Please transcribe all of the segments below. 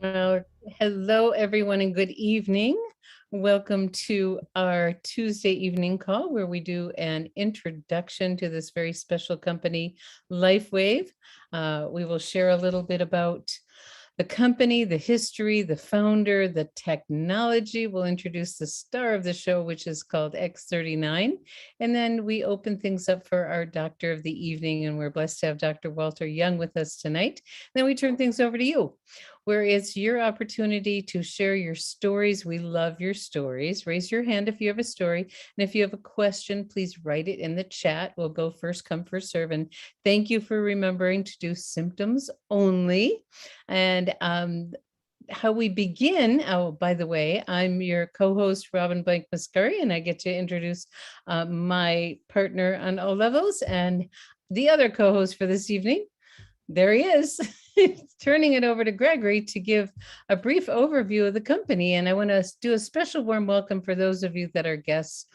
Well, hello, everyone, and good evening. Welcome to our Tuesday evening call where we do an introduction to this very special company, LifeWave. We will share a little bit about the company, the history, the founder, the technology. We'll introduce the star of the show, which is called X39. And then we open things up for our doctor of the evening. And we're blessed to have Dr. Walter Young with us tonight. Then we turn things over to you, where it's your opportunity to share your stories. We love your stories. Raise your hand if you have a story. And if you have a question, please write it in the chat. We'll go first come, first serve. And thank you for remembering to do symptoms only. And how we begin, oh, by the way, I'm your co-host, Robin Blank Muscari, and I get to introduce my partner on all levels and the other co-host for this evening. There he is. Turning it over to Gregory to give a brief overview of the company. And I want to do a special warm welcome for those of you that are guests.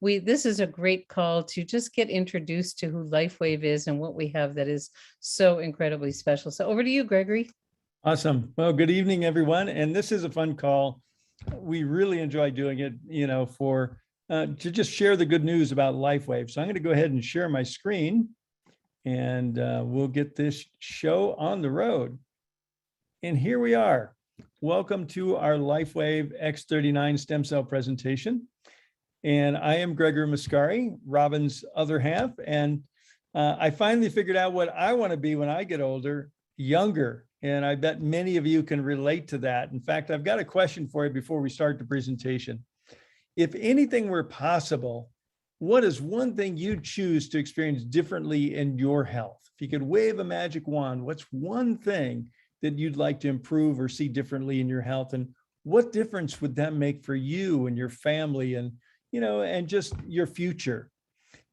This is a great call to just get introduced to who LifeWave is and what we have that is so incredibly special. So over to you, Gregory. Awesome. Well, good evening, everyone. And this is a fun call. We really enjoy doing it, to just share the good news about LifeWave. So I'm going to go ahead and share my screen, and we'll get this show on the road. And here we are. Welcome to our LifeWave X39 stem cell presentation. And I am Gregory Muscari, Robin's other half. And I finally figured out what I want to be when I get older, younger. And I bet many of you can relate to that. In fact, I've got a question for you before we start the presentation. If anything were possible, what is one thing you'd choose to experience differently in your health? If you could wave a magic wand, what's one thing that you'd like to improve or see differently in your health? And what difference would that make for you and your family and, and just your future?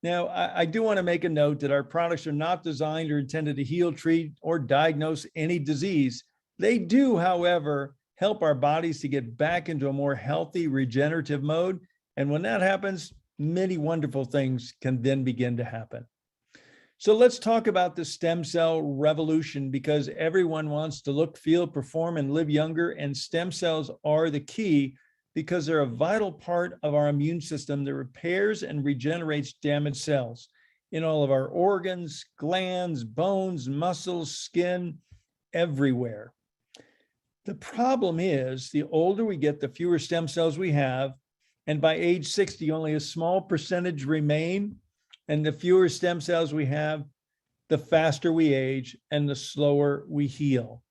Now, I do want to make a note that our products are not designed or intended to heal, treat, or diagnose any disease. They do, however, help our bodies to get back into a more healthy, regenerative mode. And when that happens, many wonderful things can then begin to happen. So let's talk about the stem cell revolution, because everyone wants to look, feel, perform, and live younger. And stem cells are the key, because they're a vital part of our immune system that repairs and regenerates damaged cells in all of our organs, glands, bones, muscles, skin, everywhere. The problem is, the older we get, the fewer stem cells we have. And by age 60, only a small percentage remain. And the fewer stem cells we have, the faster we age and the slower we heal.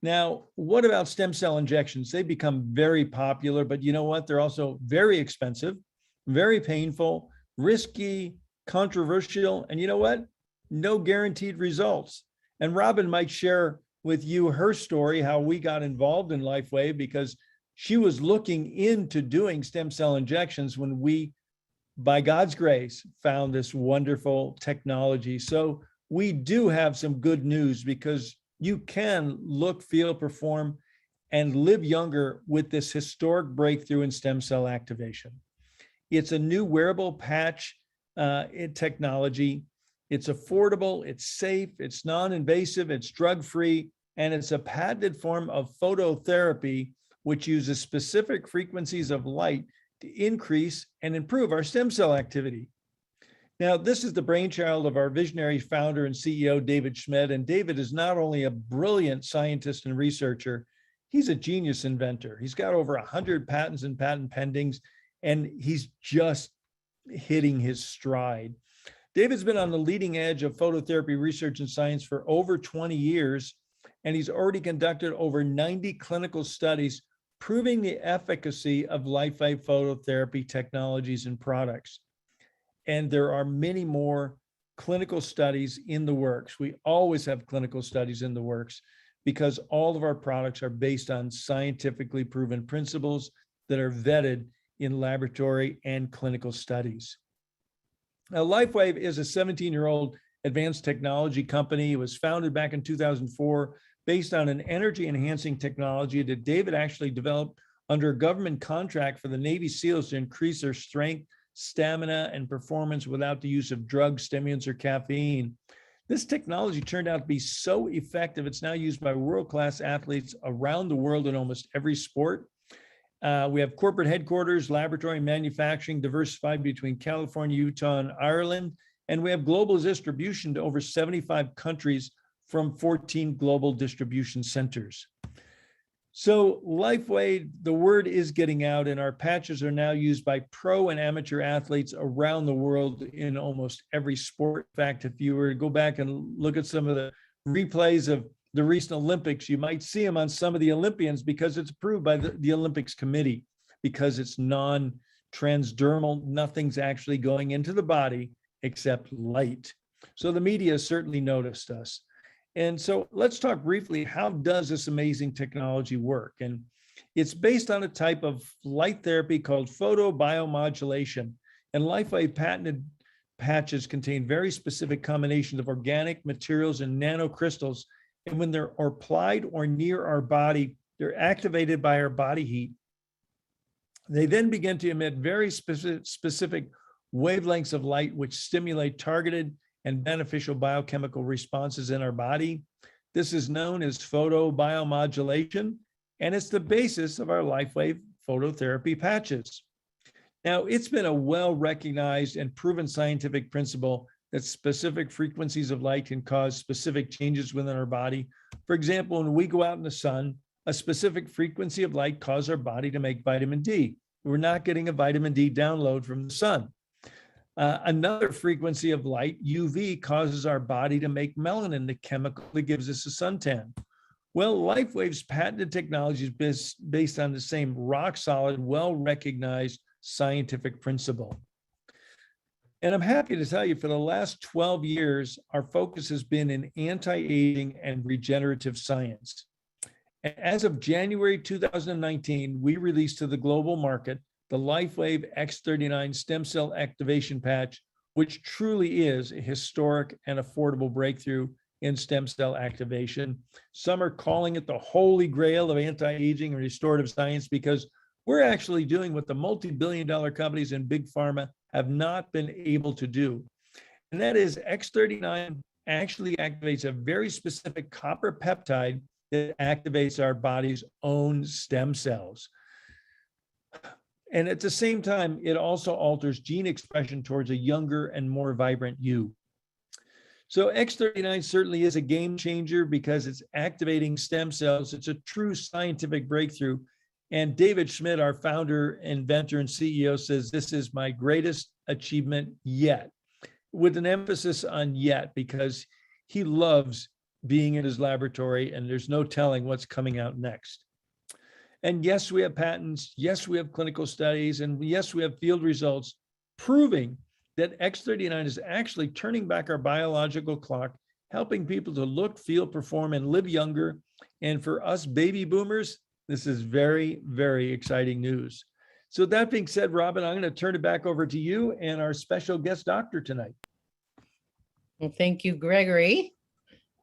Now, what about stem cell injections? They become very popular, but you know what? They're also very expensive, very painful, risky, controversial, and you know what? No guaranteed results. And Robin might share with you her story, how we got involved in LifeWave, because she was looking into doing stem cell injections when we, by God's grace, found this wonderful technology. So we do have some good news, because you can look, feel, perform, and live younger with this historic breakthrough in stem cell activation. It's a new wearable patch technology. It's affordable, it's safe, it's non-invasive, it's drug-free, and it's a patented form of phototherapy, which uses specific frequencies of light to increase and improve our stem cell activity. Now, this is the brainchild of our visionary founder and CEO, David Schmidt. And David is not only a brilliant scientist and researcher, he's a genius inventor. He's got over 100 patents and patent pendings, and he's just hitting his stride. David's been on the leading edge of phototherapy research and science for over 20 years, and he's already conducted over 90 clinical studies proving the efficacy of LifeWave phototherapy technologies and products. And there are many more clinical studies in the works. We always have clinical studies in the works, because all of our products are based on scientifically proven principles that are vetted in laboratory and clinical studies. Now, LifeWave is a 17-year-old advanced technology company. It was founded back in 2004 based on an energy-enhancing technology that David actually developed under a government contract for the Navy SEALs to increase their strength, stamina, and performance without the use of drugs, stimulants, or caffeine. This technology turned out to be so effective, it's now used by world-class athletes around the world in almost every sport. We have corporate headquarters, laboratory, manufacturing diversified between California, Utah, and Ireland. And we have global distribution to over 75 countries from 14 global distribution centers. So LifeWave, the word is getting out, and our patches are now used by pro and amateur athletes around the world in almost every sport. In fact, if you were to go back and look at some of the replays of the recent Olympics, you might see them on some of the Olympians because it's approved by the Olympics committee, because it's non-transdermal, nothing's actually going into the body except light. So the media certainly noticed us. And so let's talk briefly, how does this amazing technology work? And it's based on a type of light therapy called photo-biomodulation. And LifeWave patented patches contain very specific combinations of organic materials and nanocrystals. And when they're applied or near our body, they're activated by our body heat. They then begin to emit very specific wavelengths of light, which stimulate targeted and beneficial biochemical responses in our body. This is known as photo-biomodulation, and it's the basis of our LifeWave phototherapy patches. Now, it's been a well-recognized and proven scientific principle that specific frequencies of light can cause specific changes within our body. For example, when we go out in the sun, a specific frequency of light causes our body to make vitamin D. We're not getting a vitamin D download from the sun. Another frequency of light, UV, causes our body to make melanin, the chemical that gives us a suntan. Well, LifeWave's patented technology is based on the same rock-solid, well-recognized scientific principle. And I'm happy to tell you, for the last 12 years, our focus has been in anti-aging and regenerative science. As of January 2019, we released to the global market the LifeWave X39 stem cell activation patch, which truly is a historic and affordable breakthrough in stem cell activation. Some are calling it the holy grail of anti-aging and restorative science, because we're actually doing what the multi-billion-dollar companies and big pharma have not been able to do. And that is, X39 actually activates a very specific copper peptide that activates our body's own stem cells. And at the same time, it also alters gene expression towards a younger and more vibrant you. So X39 certainly is a game changer because it's activating stem cells. It's a true scientific breakthrough. And David Schmidt, our founder, inventor, and CEO, says this is my greatest achievement yet, with an emphasis on yet, because he loves being in his laboratory and there's no telling what's coming out next. And yes, we have patents. Yes, we have clinical studies. And yes, we have field results proving that X39 is actually turning back our biological clock, helping people to look, feel, perform, and live younger. And for us baby boomers, this is very, very exciting news. So that being said, Robin, I'm going to turn it back over to you and our special guest doctor tonight. Well, thank you, Gregory.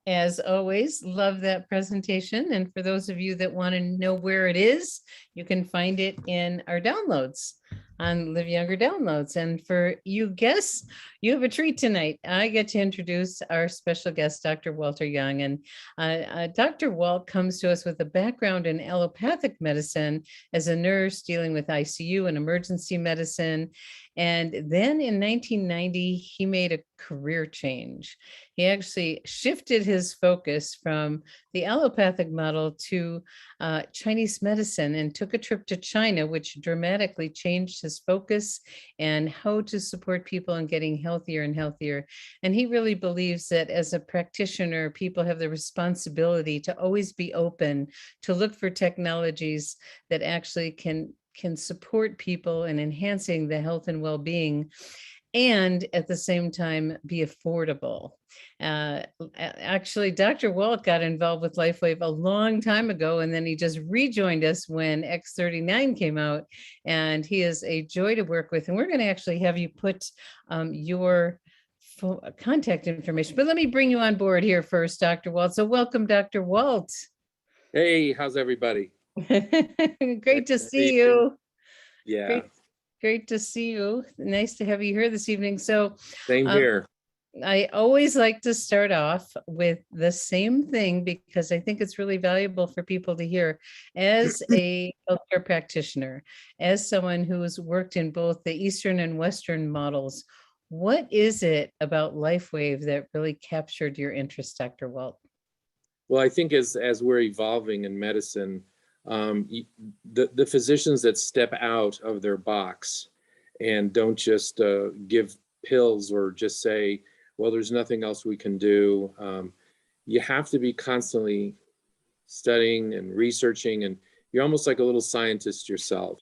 As always, love that presentation. And for those of you that want to know where it is, you can find it in our downloads on Live Younger Downloads. And for you guests, you have a treat tonight. I get to introduce our special guest, Dr. Walter Young. And Dr. Walt comes to us with a background in allopathic medicine as a nurse dealing with ICU and emergency medicine. And then in 1990, he made a career change. He actually shifted his focus from the allopathic model to Chinese medicine and took a trip to China, which dramatically changed his focus and how to support people in getting healthier and healthier. And he really believes that as a practitioner, people have the responsibility to always be open to look for technologies that actually can support people in enhancing the health and well-being, and at the same time be affordable. Actually, Dr. Walt got involved with LifeWave a long time ago, and then he just rejoined us when X39 came out, and he is a joy to work with. And we're going to actually have you put your contact information, but let me bring you on board here first, Dr. Walt. So welcome, Dr. Walt. Hey, how's everybody? Great to see you. Yeah. Great to see you. Nice to have you here this evening. So Same here. I always like to start off with the same thing because I think it's really valuable for people to hear. As a healthcare practitioner, as someone who has worked in both the Eastern and Western models, what is it about LifeWave that really captured your interest, Dr. Walt? Well, I think as we're evolving in medicine, the physicians that step out of their box and don't just give pills or just say, well, there's nothing else we can do. You have to be constantly studying and researching, and you're almost like a little scientist yourself.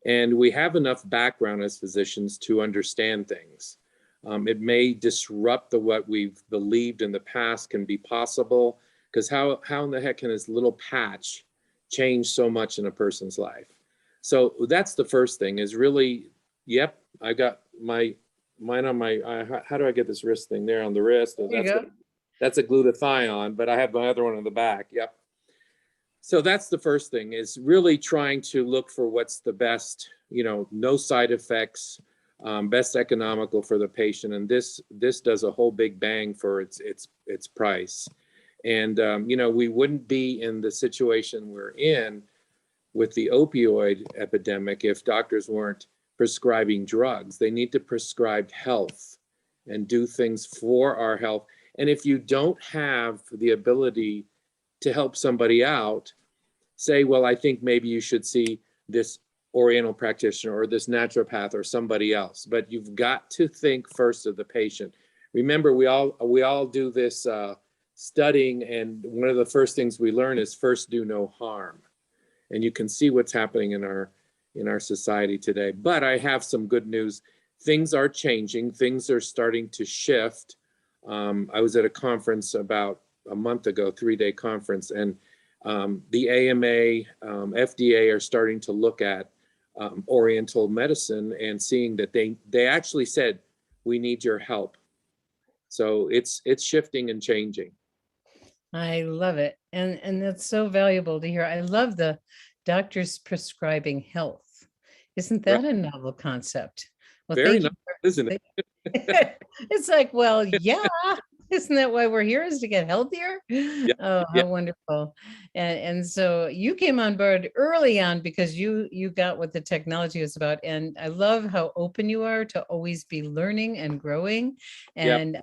And we have enough background as physicians to understand things. It may disrupt what we've believed in the past can be possible, because how in the heck can this little patch change so much in a person's life? So that's the first thing is really, yep, I got mine on my, how do I get this wrist thing there on the wrist? There you go. That's a glutathione, but I have my other one in the back, yep. So that's the first thing is really trying to look for what's the best, no side effects, best economical for the patient. And this does a whole big bang for its price. And, we wouldn't be in the situation we're in with the opioid epidemic if doctors weren't prescribing drugs. They need to prescribe health and do things for our health. And if you don't have the ability to help somebody out, say, well, I think maybe you should see this Oriental practitioner or this naturopath or somebody else. But you've got to think first of the patient. Remember, we all do this studying, and one of the first things we learn is first do no harm. And you can see what's happening in our society today. But I have some good news. Things are changing. Things are starting to shift. I was at a conference about a month ago, 3-day conference, and the AMA, FDA are starting to look at Oriental medicine and seeing that they actually said, we need your help. So it's shifting and changing. I love it. And that's so valuable to hear. I love the doctors prescribing health. Isn't that a novel concept? Well, Very thank you. nice, isn't it? It's like, well, yeah. Isn't that why we're here, is to get healthier? Yeah, Oh, yeah. how wonderful. And so you came on board early on because you got what the technology was about. And I love how open you are to always be learning and growing. And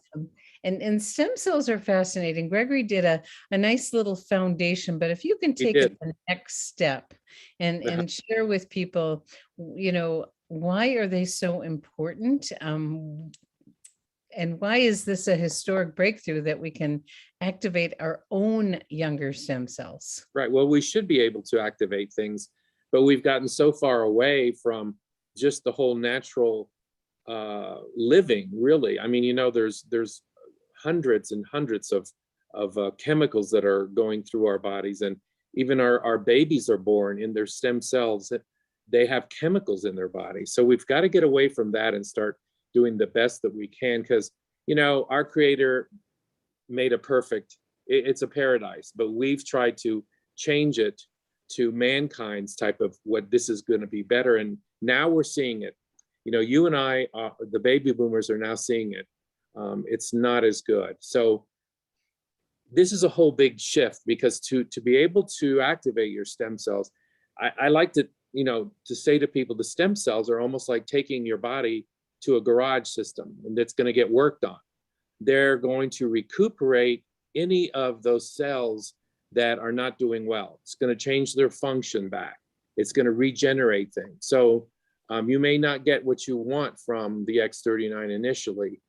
and stem cells are fascinating. Gregory did a nice little foundation, but if you can take it the next step and share with people, why are they so important? And why is this a historic breakthrough that we can activate our own younger stem cells? Right. Well, we should be able to activate things, but we've gotten so far away from just the whole natural living, really. I mean, there's hundreds and hundreds of chemicals that are going through our bodies, and even our babies are born in their stem cells. They have chemicals in their body. So we've got to get away from that and start doing the best that we can, because our creator made it's a paradise, but we've tried to change it to mankind's type of what this is going to be better. And now we're seeing it. You and I, the baby boomers, are now seeing it. It's not as good. So this is a whole big shift, because to be able to activate your stem cells, I like to say to people, the stem cells are almost like taking your body to a garage system, and it's going to get worked on. They're going to recuperate any of those cells that are not doing well. It's going to change their function back. It's going to regenerate things. So you may not get what you want from the X39 initially,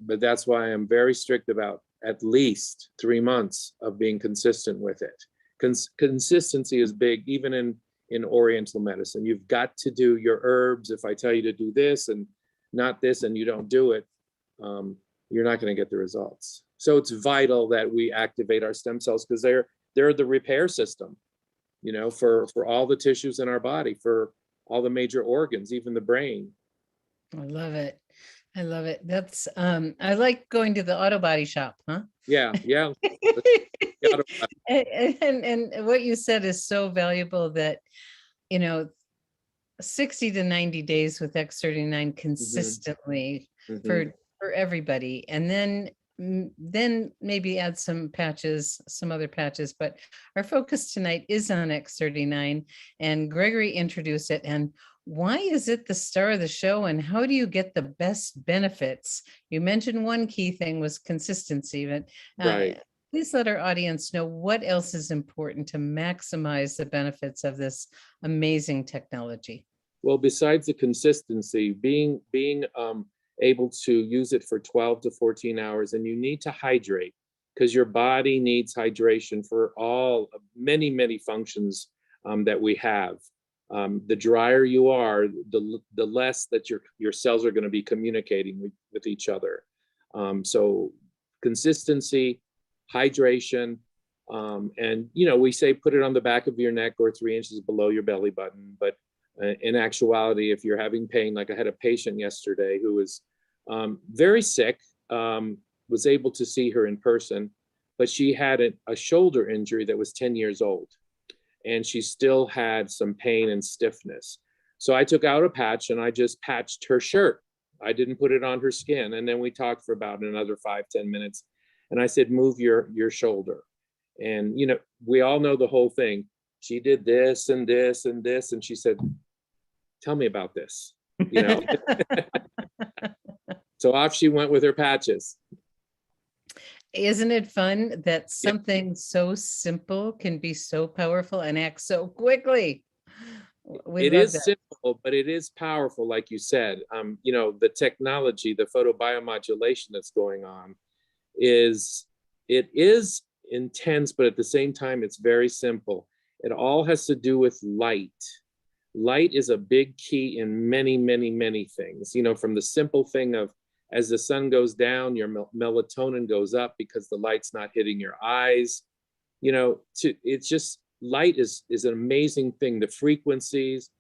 but that's why I'm very strict about at least 3 months of being consistent with it. Consistency is big, even in Oriental medicine. You've got to do your herbs. If I tell you to do this and not this, and you don't do it, you're not going to get the results. So it's vital that we activate our stem cells, because they're the repair system, for all the tissues in our body, for all the major organs, even the brain. I love it. I love it. That's I like going to the auto body shop, huh? Yeah. And what you said is so valuable, that 60 to 90 days with X39 consistently for for everybody. And then maybe add some patches, some other patches, but our focus tonight is on X39, and Gregory introduced it. And why is it the star of the show, and how do you get the best benefits? You mentioned one key thing was consistency, but Right. please let our audience know what else is important to maximize the benefits of this amazing technology. Well, besides the consistency, being able to use it for 12 to 14 hours, and you need to hydrate because your body needs hydration for all many functions that we have. The drier you are, the less that your cells are going to be communicating with each other. So consistency, hydration, and we say put it on the back of your neck or 3 inches below your belly button, but in actuality, if you're having pain, like I had a patient yesterday who was very sick, was able to see her in person, but she had a shoulder injury that was 10 years old, and she still had some pain and stiffness. So I took out a patch and I just patched her shirt. I didn't put it on her skin. And then we talked for about another 5-10 minutes. And I said, move your shoulder. And, we all know the whole thing. She did this and this and this. And she said, tell me about this, So off she went with her patches. Isn't it fun that something so simple can be so powerful and act so quickly? We It love is that. simple, but it is powerful, like you said. The technology, the photobiomodulation that's going on it is intense, but at the same time, it's very simple. It all has to do with light. Light is a big key in many things, from the simple thing of as the sun goes down, your melatonin goes up because the light's not hitting your eyes. It's just light is an amazing thing. The frequencies,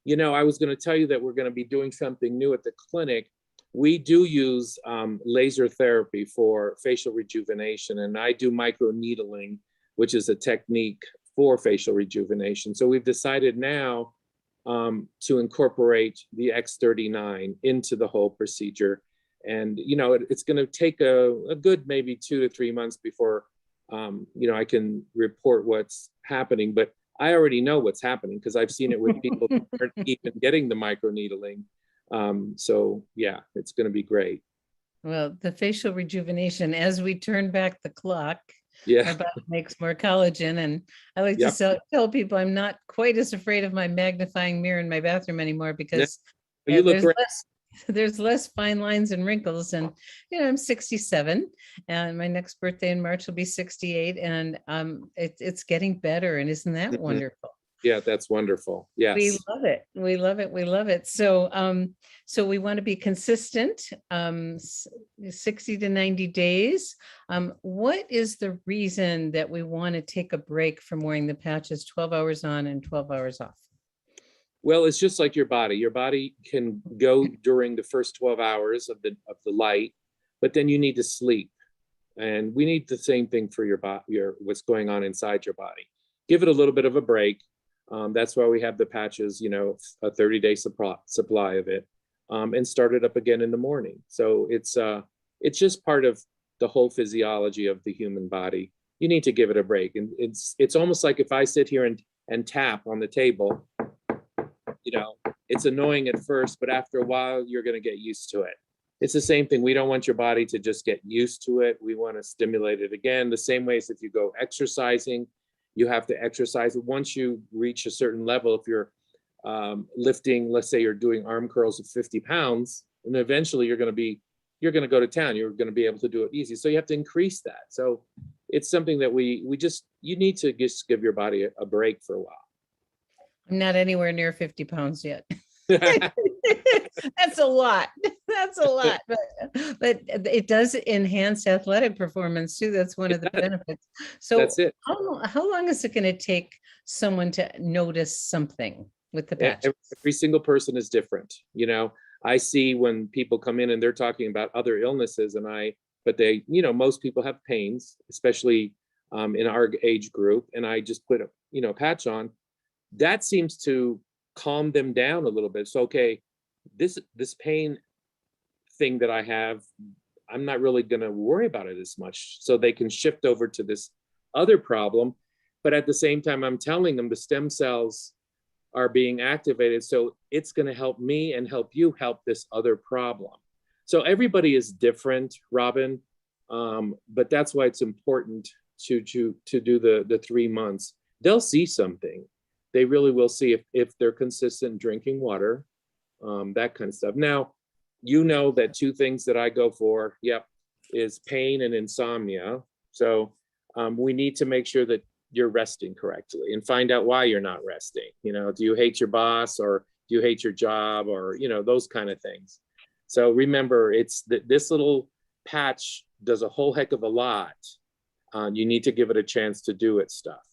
I was going to tell you that we're going to be doing something new at the clinic. We do use laser therapy for facial rejuvenation, and I do microneedling, which is a technique for facial rejuvenation. So we've decided now to incorporate the X39 into the whole procedure. And, it's going to take a good maybe 2 to 3 months before, I can report what's happening. But I already know what's happening because I've seen it with people who aren't even getting the microneedling. So yeah, it's going to be great. Well, the facial rejuvenation, as we turn back the clock, Yeah. our body makes more collagen. And I like Yep. to tell people I'm not quite as afraid of my magnifying mirror in my bathroom anymore because You look great. there's less fine lines and wrinkles. And, I'm 67 and my next birthday in March will be 68. And it's getting better. And isn't that wonderful? Yeah, that's wonderful. Yes. We love it. We love it. We love it. So, so we want to be consistent, 60 to 90 days. What is the reason that we want to take a break from wearing the patches 12 hours on and 12 hours off? Well, it's just like your body. Your body can go during the first 12 hours of the light, but then you need to sleep. And we need the same thing for your body, what's going on inside your body. Give it a little bit of a break. That's why we have the patches, a 30-day supply of it, and start it up again in the morning. So it's just part of the whole physiology of the human body. You need to give it a break. And it's almost like if I sit here and tap on the table, it's annoying at first, but after a while, you're going to get used to it. It's the same thing. We don't want your body to just get used to it. We want to stimulate it again. The same way as if you go exercising, you have to exercise. Once you reach a certain level, if you're lifting, let's say you're doing arm curls of 50 pounds, and eventually you're going to go to town. You're going to be able to do it easy. So you have to increase that. So it's something that you need to just give your body a break for a while. I'm not anywhere near 50 pounds yet. That's a lot. That's a lot. But it does enhance athletic performance too. That's one of the benefits. So that's it. How long is it going to take someone to notice something with the patch? Every single person is different. I see when people come in and they're talking about other illnesses, but most people have pains, especially in our age group. And I just put a patch on. That seems to calm them down a little bit. So, okay, this pain thing that I have, I'm not really going to worry about it as much. So they can shift over to this other problem. But at the same time, I'm telling them the stem cells are being activated. So it's going to help me and help you help this other problem. So everybody is different, Robin. But that's why it's important to do the 3 months. They'll see something. They really will see if they're consistent drinking water, that kind of stuff. Now, you know that 2 things that I go for, is pain and insomnia. So we need to make sure that you're resting correctly and find out why you're not resting. You know, do you hate your boss, or do you hate your job, or, you know, those kind of things. So remember, it's this little patch does a whole heck of a lot. You need to give it a chance to do its stuff.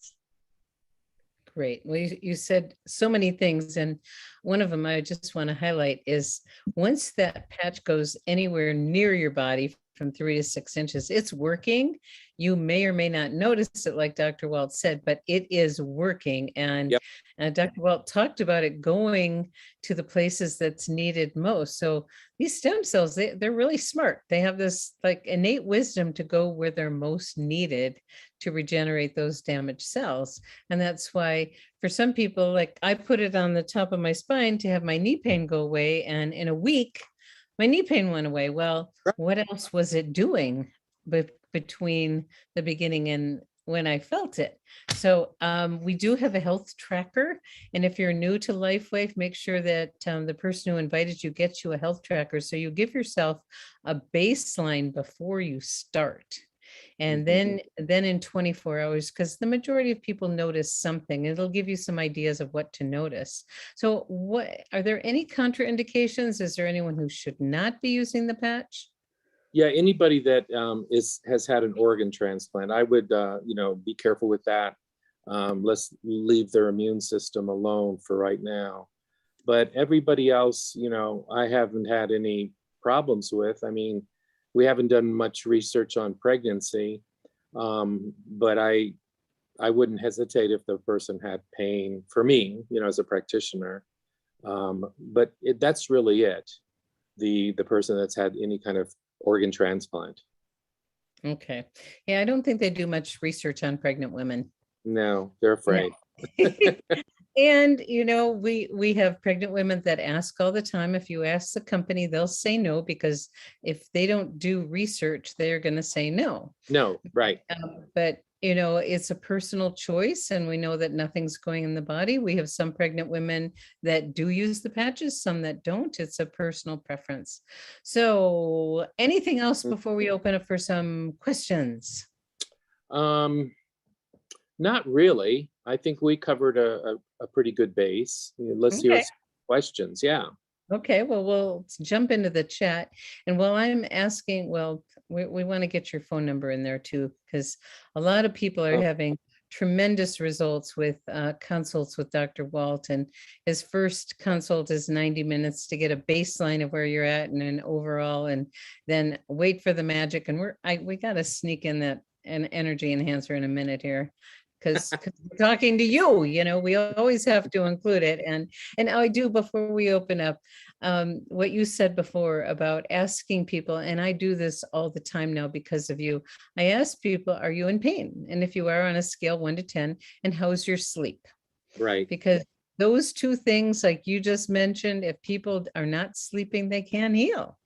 Great. Well, you said so many things, and one of them I just want to highlight is once that patch goes anywhere near your body from 3 to 6 inches, it's working. You may or may not notice it, like Dr. Walt said, but it is working. And Dr. Walt talked about it going to the places that's needed most. So these stem cells, they're really smart. They have this like innate wisdom to go where they're most needed to regenerate those damaged cells. And that's why for some people, like I put it on the top of my spine to have my knee pain go away. And in a week, my knee pain went away. Well, what else was it doing between the beginning and when I felt it? So we do have a health tracker. And if you're new to LifeWave, make sure that the person who invited you gets you a health tracker. So you give yourself a baseline before you start. And then in 24 hours, because the majority of people notice something, it'll give you some ideas of what to notice. So are there any contraindications? Is there anyone who should not be using the patch? Yeah, anybody that has had an organ transplant, I would be careful with that. Let's leave their immune system alone for right now. But everybody else, I haven't had any problems with. I mean, we haven't done much research on pregnancy, but I wouldn't hesitate if the person had pain for me, as a practitioner. But that's really it. The person that's had any kind of organ transplant. Okay. Yeah, I don't think they do much research on pregnant women. No, they're afraid. And, we have pregnant women that ask all the time. If you ask the company, they'll say no, because if they don't do research, they're going to say no. No, right. But, it's a personal choice, and we know that nothing's going in the body. We have some pregnant women that do use the patches, some that don't. It's a personal preference. So anything else before we open up for some questions? Not really. I think we covered a pretty good base. Let's hear some questions. Yeah. Okay, well, we'll jump into the chat. And while I'm asking, we want to get your phone number in there too, because a lot of people are having tremendous results with consults with Dr. Walt. And his first consult is 90 minutes to get a baseline of where you're at and an overall, and then wait for the magic. And we got to sneak in that an energy enhancer in a minute here, because we're talking to you, we always have to include it. And I do, before we open up, what you said before about asking people, and I do this all the time now because of you. I ask people, are you in pain? And if you are, on a scale 1 to 10, and how's your sleep? Right. Because those 2 things, like you just mentioned, if people are not sleeping, they can't heal.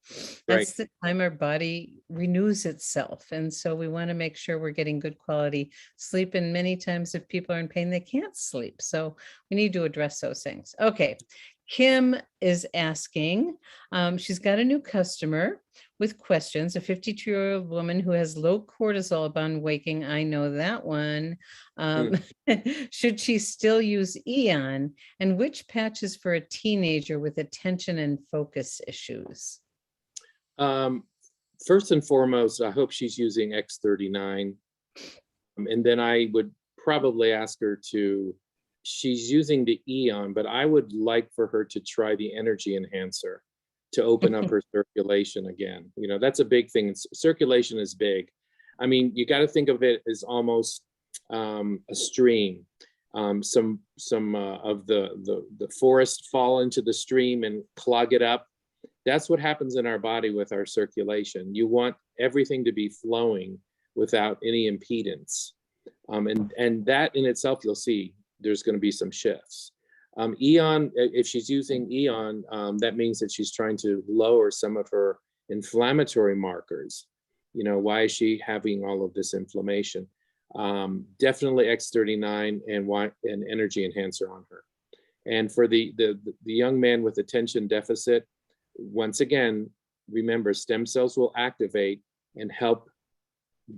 That's the time our body renews itself. And so we want to make sure we're getting good quality sleep. And many times if people are in pain, they can't sleep. So we need to address those things. Okay. Kim is asking, she's got a new customer with questions, a 52-year-old woman who has low cortisol upon waking. I know that one. Should she still use Eon? And which patch is for a teenager with attention and focus issues? First and foremost, I hope she's using X39. And then I would probably ask her she's using the Eon, but I would like for her to try the energy enhancer to open up her circulation again. That's a big thing. Circulation is big. I mean, you got to think of it as almost a stream. Some of the forest fall into the stream and clog it up. That's what happens in our body with our circulation. You want everything to be flowing without any impedance. And that in itself, you'll see there's going to be some shifts. Eon, if she's using Eon, that means that she's trying to lower some of her inflammatory markers. You know, why is she having all of this inflammation? Definitely X39 and energy enhancer on her. And for the young man with attention deficit, once again, remember, stem cells will activate and help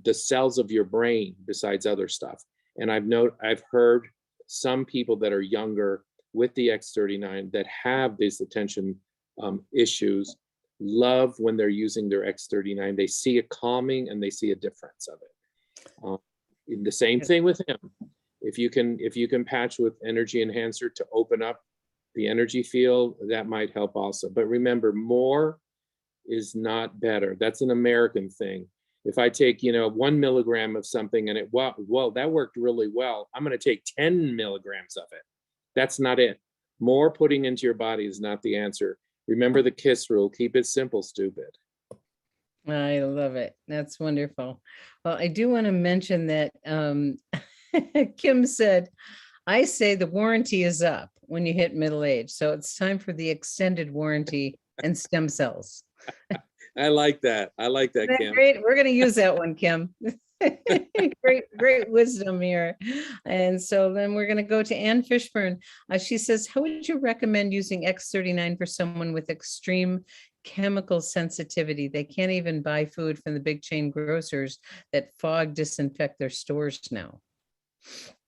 the cells of your brain besides other stuff. And I've heard some people that are younger with the X39 that have these attention issues love when they're using their X39. They see a calming and they see a difference of it. The same thing with him. If you can patch with energy enhancer to open up the energy field, that might help also. But remember, more is not better. That's an American thing. If I take, 1 milligram of something and well, that worked really well, I'm going to take 10 milligrams of it. That's not it. More putting into your body is not the answer. Remember the KISS rule. Keep it simple, stupid. I love it. That's wonderful. Well, I do want to mention that Kim said, I say the warranty is up when you hit middle age. So it's time for the extended warranty and stem cells. I like that. I like that, Kim. Great. We're going to use that one, Kim. Great wisdom here. And so then we're going to go to Ann Fishburne. She says, how would you recommend using X39 for someone with extreme chemical sensitivity? They can't even buy food from the big chain grocers that fog disinfect their stores now.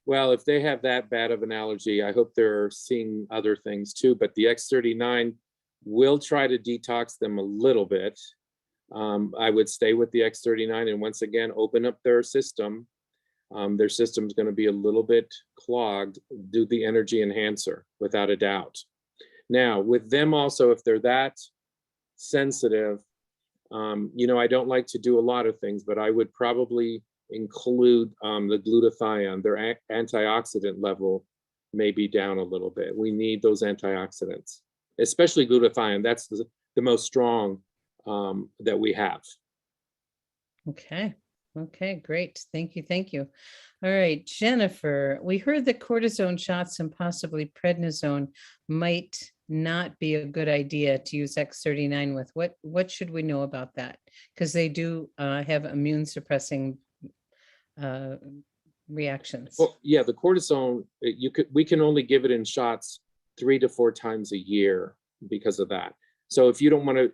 Well, if they have that bad of an allergy, I hope they're seeing other things too. But the X39 will try to detox them a little bit. I would stay with the X39 and once again, open up their system. Their system's going to be a little bit clogged. Do the energy enhancer without a doubt. Now, with them also, if they're that sensitive, I don't like to do a lot of things, but I would probably include the glutathione. Their antioxidant level may be down a little bit. We need those antioxidants, especially glutathione. That's the most strong that we have. Okay. Okay, great. Thank you. Thank you. All right, Jennifer, we heard that cortisone shots and possibly prednisone might not be a good idea to use X39 with. What should we know about that? Because they do have immune suppressing reactions. Well, yeah, the cortisone, we can only give it in shots 3 to 4 times a year because of that. So if you don't want to,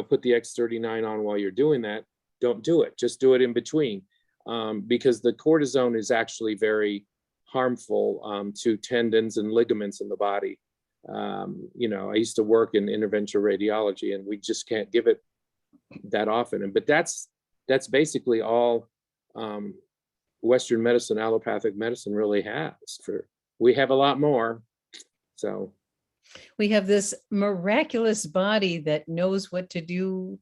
put the X39 on while you're doing that, don't do it. Just do it in between, because the cortisone is actually very harmful to tendons and ligaments in the body. I used to work in interventional radiology, and we just can't give it that often. But that's basically all Western medicine, allopathic medicine really has. We have a lot more. So we have this miraculous body that knows what to do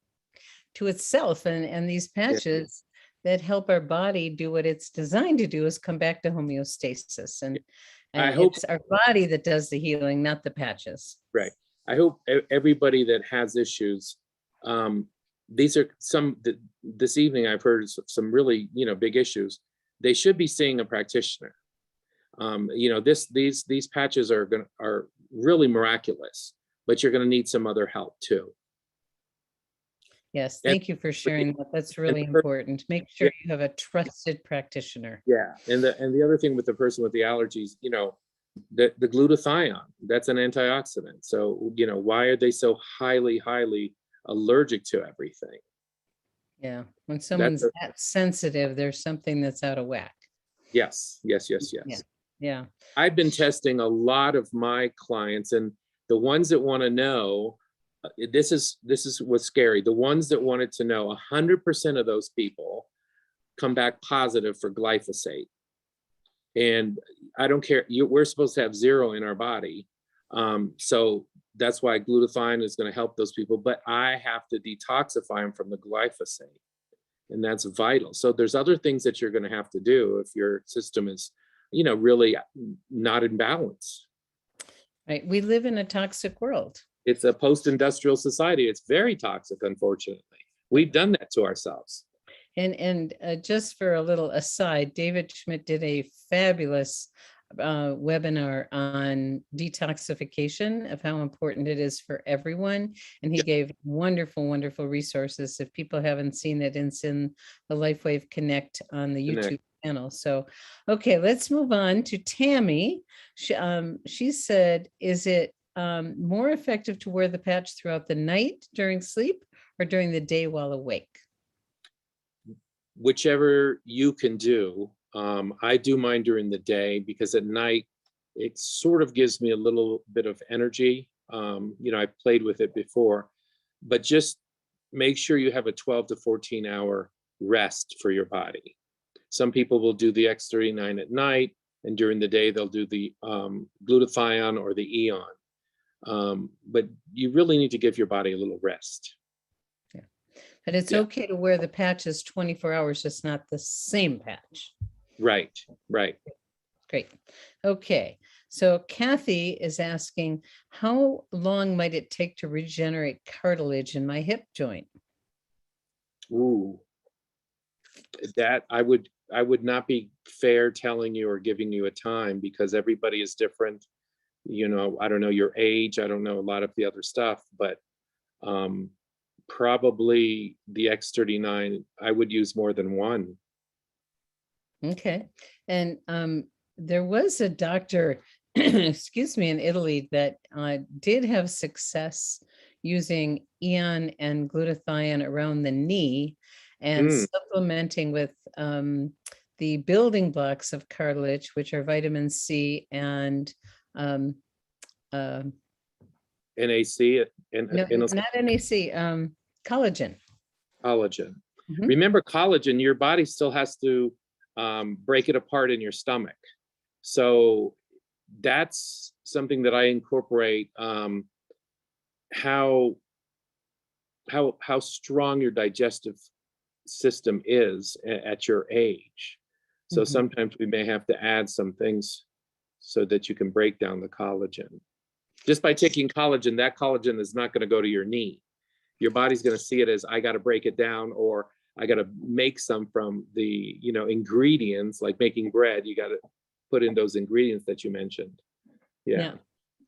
to itself, and these patches that help our body do what it's designed to do, is come back to homeostasis. And I hope it's our body that does the healing, not the patches. Right. I hope everybody that has issues, these are this evening I've heard some really, big issues. They should be seeing a practitioner. These patches are really miraculous, but you're going to need some other help too. Yes, thank you for sharing that. That's really important. Make sure you have a trusted practitioner. Yeah, and the other thing with the person with the allergies, the glutathione, that's an antioxidant. So, why are they so highly allergic to everything? Yeah, when someone's that sensitive, there's something that's out of whack. Yes. Yeah. I've been testing a lot of my clients, and the ones that want to know, this is what's scary. The ones that wanted to know, 100% of those people come back positive for glyphosate. And I don't care. We're supposed to have 0 in our body. So that's why glutathione is going to help those people. But I have to detoxify them from the glyphosate. And that's vital. So there's other things that you're going to have to do if your system is, really not in balance. Right. We live in a toxic world. It's a post-industrial society. It's very toxic, unfortunately. We've done that to ourselves. And just for a little aside, David Schmidt did a fabulous webinar on detoxification, of how important it is for everyone. And he Yeah. gave wonderful, wonderful resources. If people haven't seen it, it's in the LifeWave Connect on the Connect. YouTube channel. So, okay, let's move on to Tammy. She said, is it more effective to wear the patch throughout the night during sleep or during the day while awake? Whichever you can do. I do mine during the day because at night it sort of gives me a little bit of energy. I've played with it before, but just make sure you have a 12 to 14 hour rest for your body. Some people will do the X39 at night, and during the day they'll do the glutathione or the Eon. But you really need to give your body a little rest. But it's Yeah. okay to wear the patches 24 hours, just not the same patch. Right, right. Great. Okay. So Kathy is asking, how long might it take to regenerate cartilage in my hip joint? Ooh, that I would not be fair telling you or giving you a time, because everybody is different. I don't know your age. I don't know a lot of the other stuff, but probably the X39, I would use more than one. Okay. And there was a doctor, excuse me, in Italy that did have success using Eon and glutathione around the knee and supplementing with the building blocks of cartilage, which are vitamin C and NAC and no, not NAC, collagen. collagen. Mhm. Remember, collagen, your body still has to break it apart in your stomach. So that's something that I incorporate. How strong your digestive system is at your age. So Mhm. sometimes we may have to add some things so that you can break down the collagen. Just by taking collagen, that collagen is not going to go to your knee. Your body's going to see it as, I got to break it down, or I got to make some from the ingredients, like making bread. You got to put in those ingredients that you mentioned. Yeah.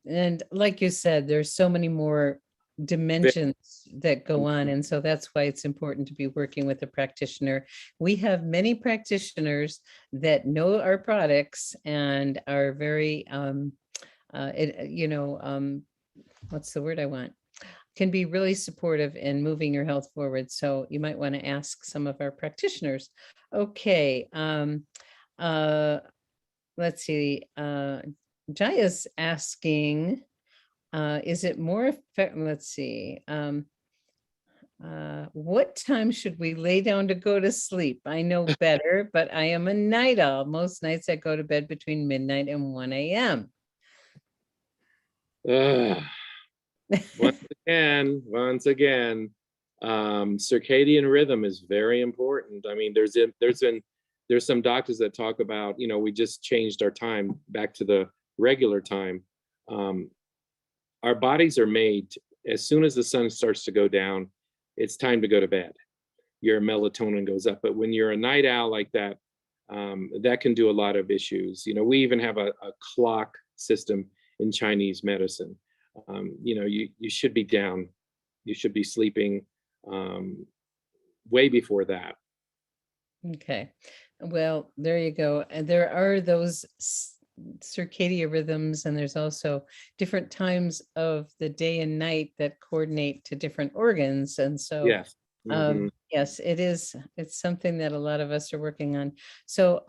And like you said, there's so many more dimensions that go on. And so that's why it's important to be working with a practitioner. We have many practitioners that know our products and are very, what's the word I want? Can be really supportive in moving your health forward. So you might want to ask some of our practitioners. Okay. Let's see. Jaya's asking, is it more effective? Let's see. What time should we lay down to go to sleep? I know better, but I am a night owl. Most nights I go to bed between midnight and 1 a.m. Once again, circadian rhythm is very important. I mean, there's some doctors that talk about, we just changed our time back to the regular time. Our bodies are made, as soon as the sun starts to go down, it's time to go to bed. Your melatonin goes up. But when you're a night owl like that, that can do a lot of issues. We even have a clock system in Chinese medicine. You should be down. You should be sleeping way before that. Okay. Well, there you go. And there are those circadian rhythms, and there's also different times of the day and night that coordinate to different organs. And so, Yes. Mhm. yes, it's something that a lot of us are working on. So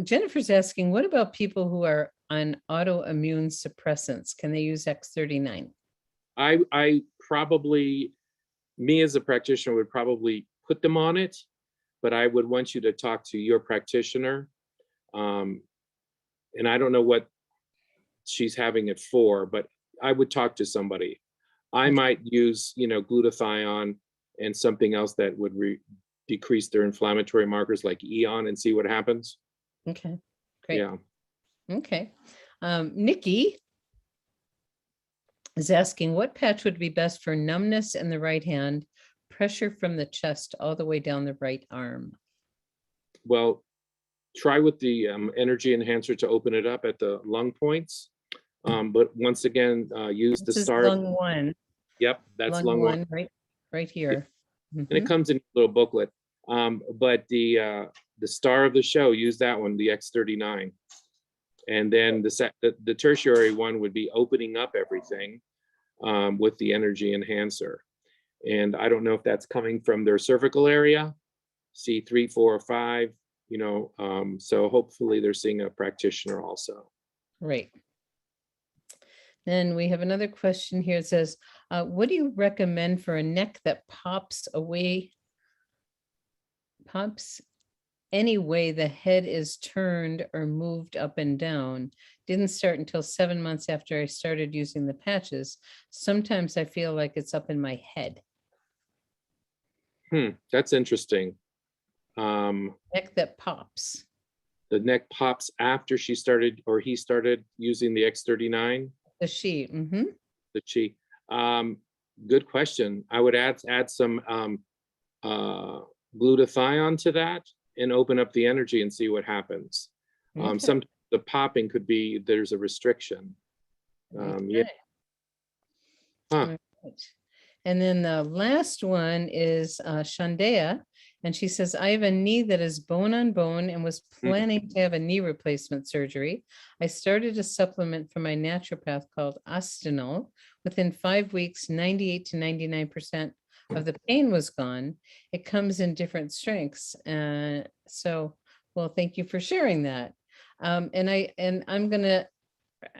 Jennifer's asking, what about people who are on autoimmune suppressants? Can they use X39? I probably, me as a practitioner, would probably put them on it, but I would want you to talk to your practitioner. And I don't know what she's having it for, but I would talk to somebody. I might use, glutathione and something else that would decrease their inflammatory markers like Eon, and see what happens. Okay, great. Yeah. Okay. Nikki is asking what patch would be best for numbness in the right hand, pressure from the chest all the way down the right arm. Well, try with the energy enhancer to open it up at the lung points. But once again, use the This is star. lung one, Yep, that's lung lung one. one, right here. And it comes in a little booklet. But the star of the show, use that one, the X39. And then the tertiary one would be opening up everything with the energy enhancer. And I don't know if that's coming from their cervical area, C3, 4, or 5, you know, so hopefully they're seeing a practitioner also. Right. Then we have another question here. It says, what do you recommend for a neck that pops any way the head is turned or moved up and down? Didn't start until 7 months after I started using the patches. Sometimes I feel like it's up in my head. That's interesting. Neck that pops. The neck pops after she started, or he started using the X39. The sheet. The chi. Good question. I would add some glutathione to that and open up the energy and see what happens. Okay. Sometimes the popping could be there's a restriction. Yeah. Huh. Right. And then the last one is Shandea, and she says, I have a knee that is bone on bone and was planning to have a knee replacement surgery. I started a supplement from my naturopath called Astenol. Within 5 weeks, 98 to 99% of the pain was gone. It comes in different strengths. Well, thank you for sharing that. And I'm gonna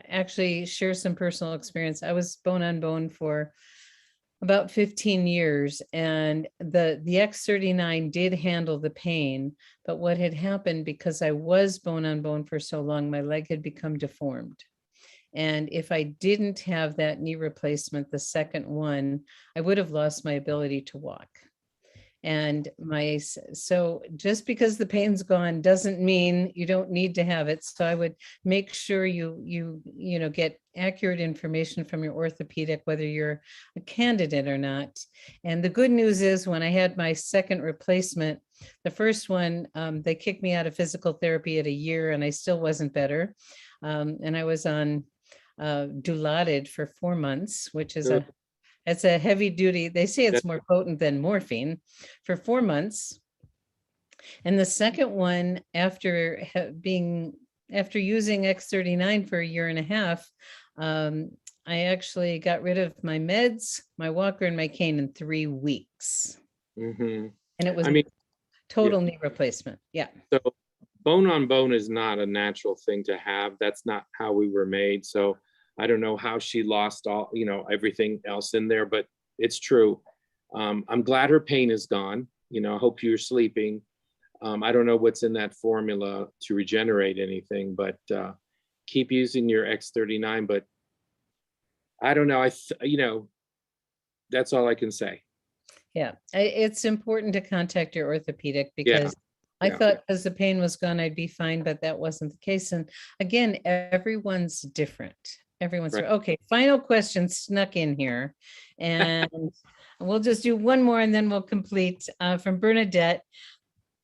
actually share some personal experience. I was bone on bone for about 15 years, and the X39 did handle the pain, but what had happened, because I was bone on bone for so long, my leg had become deformed. And if I didn't have that knee replacement, the second one, I would have lost my ability to walk. And so just because the pain's gone doesn't mean you don't need to have it. So I would make sure you get accurate information from your orthopedic, whether you're a candidate or not. And the good news is, when I had my second replacement, the first one, they kicked me out of physical therapy at a year and I still wasn't better. And I was on Dilaudid for 4 months, which is it's a heavy duty. They say it's more potent than morphine, for 4 months. And the second one, after using X39 for a year and a half, I actually got rid of my meds, my walker, and my cane in 3 weeks. And it was total knee replacement. Yeah. So bone on bone is not a natural thing to have. That's not how we were made. So I don't know how she lost all, everything else in there, but it's true. I'm glad her pain is gone. I hope you're sleeping. I don't know what's in that formula to regenerate anything, but keep using your X39. But I don't know. That's all I can say. Yeah, it's important to contact your orthopedic, because I thought because the pain was gone, I'd be fine, but that wasn't the case. And again, everyone's different. Everyone's right. Okay, final question snuck in here, and we'll just do one more and then we'll complete. From Bernadette,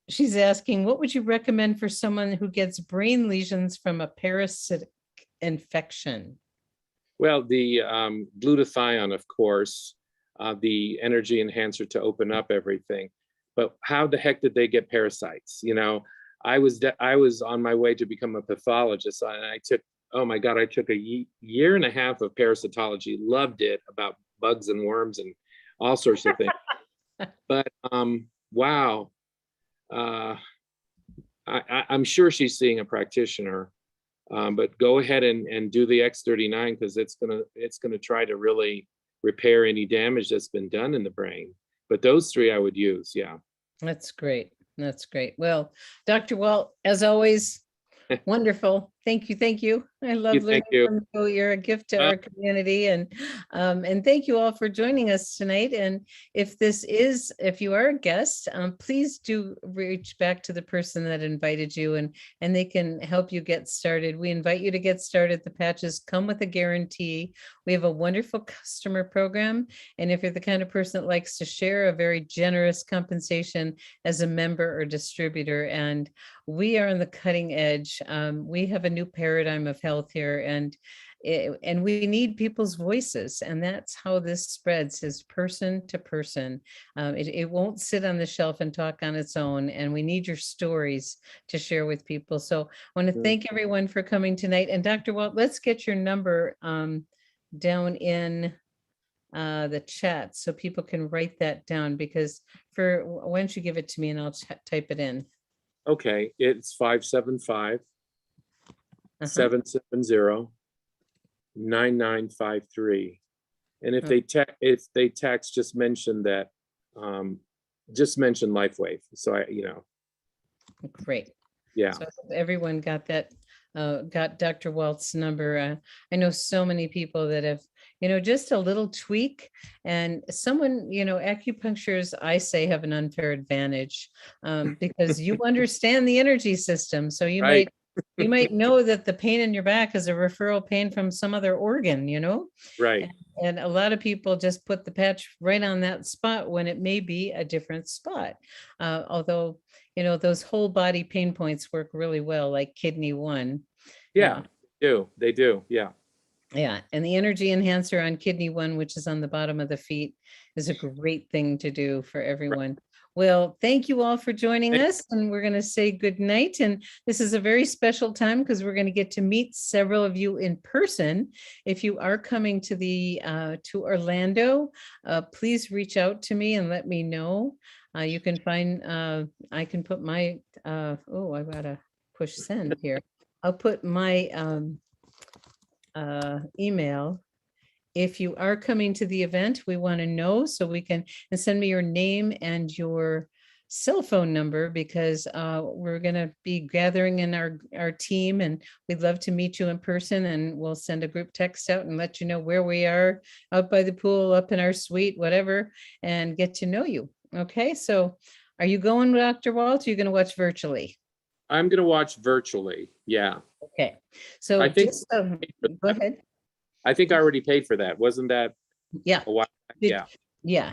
she's asking, what would you recommend for someone who gets brain lesions from a parasitic infection? Well, the glutathione, of course, the energy enhancer to open up everything. But how the heck did they get parasites? I was on my way to become a pathologist, and I took a year and a half of parasitology, loved it, about bugs and worms and all sorts of things. But wow, I'm sure she's seeing a practitioner. But go ahead and do the X39, because it's gonna try to really repair any damage that's been done in the brain. But those 3 I would use. Yeah. That's great. That's great. Well, Dr. Walt, as always, wonderful. Thank you. Thank you. I love learning Thank you. from you. You're a gift to Uh, our community, and thank you all for joining us tonight. And if you are a guest, please do reach back to the person that invited you, and they can help you get started. We invite you to get started. The patches come with a guarantee. We have a wonderful customer program, and if you're the kind of person that likes to share, a very generous compensation as a member or distributor. And we are on the cutting edge. We have a new paradigm of health here, and we need people's voices, and that's how this spreads, is person to person. It won't sit on the shelf and talk on its own, and we need your stories to share with people. So I want to thank everyone for coming tonight. And Dr. Walt, let's get your number down in the chat so people can write that down, because why don't you give it to me and I'll type it in. Okay, it's 575-770-9953. And if they text, just mention that, just mention LifeWave. So Great. yeah. So I hope everyone got that, got Dr. Walt's number. I know so many people that have, just a little tweak, and someone, acupuncturists, I say, have an unfair advantage, because you understand the energy system. So you Right. might know that the pain in your back is a referral pain from some other organ, Right. And a lot of people just put the patch right on that spot when it may be a different spot. Although, those whole body pain points work really well, like kidney 1. Yeah, they do. Yeah. Yeah. And the energy enhancer on kidney 1, which is on the bottom of the feet, is a great thing to do for everyone. Well, thank you all for joining us, and we're going to say good night. And this is a very special time because we're going to get to meet several of you in person. If you are coming to to Orlando, please reach out to me and let me know. You can find, I can put my, oh, I gotta push send here. I'll put my email. If you are coming to the event, we want to know, so we can, and send me your name and your cell phone number, because we're going to be gathering in our team, and we'd love to meet you in person, and we'll send a group text out and let you know where we are, out by the pool, up in our suite, whatever, and get to know you. Okay, so are you going, Dr. Walt? Or are you going to watch virtually? I'm going to watch virtually. Yeah. Okay, so I think go ahead. I think I already paid for that. Wasn't that Yeah. a while back? Yeah. Yeah.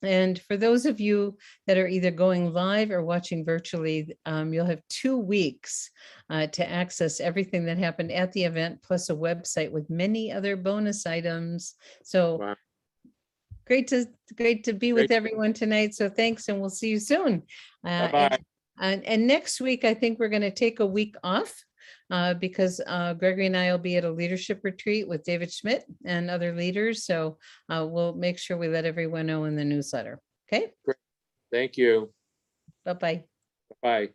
And for those of you that are either going live or watching virtually, you'll have 2 weeks to access everything that happened at the event, plus a website with many other bonus items. So Wow. great to be with everyone tonight. So thanks, and we'll see you soon. Bye-bye. And next week, I think we're going to take a week off, because Gregory and I will be at a leadership retreat with David Schmidt and other leaders. So we'll make sure we let everyone know in the newsletter. Okay. Great. Thank you. Bye-bye. Bye.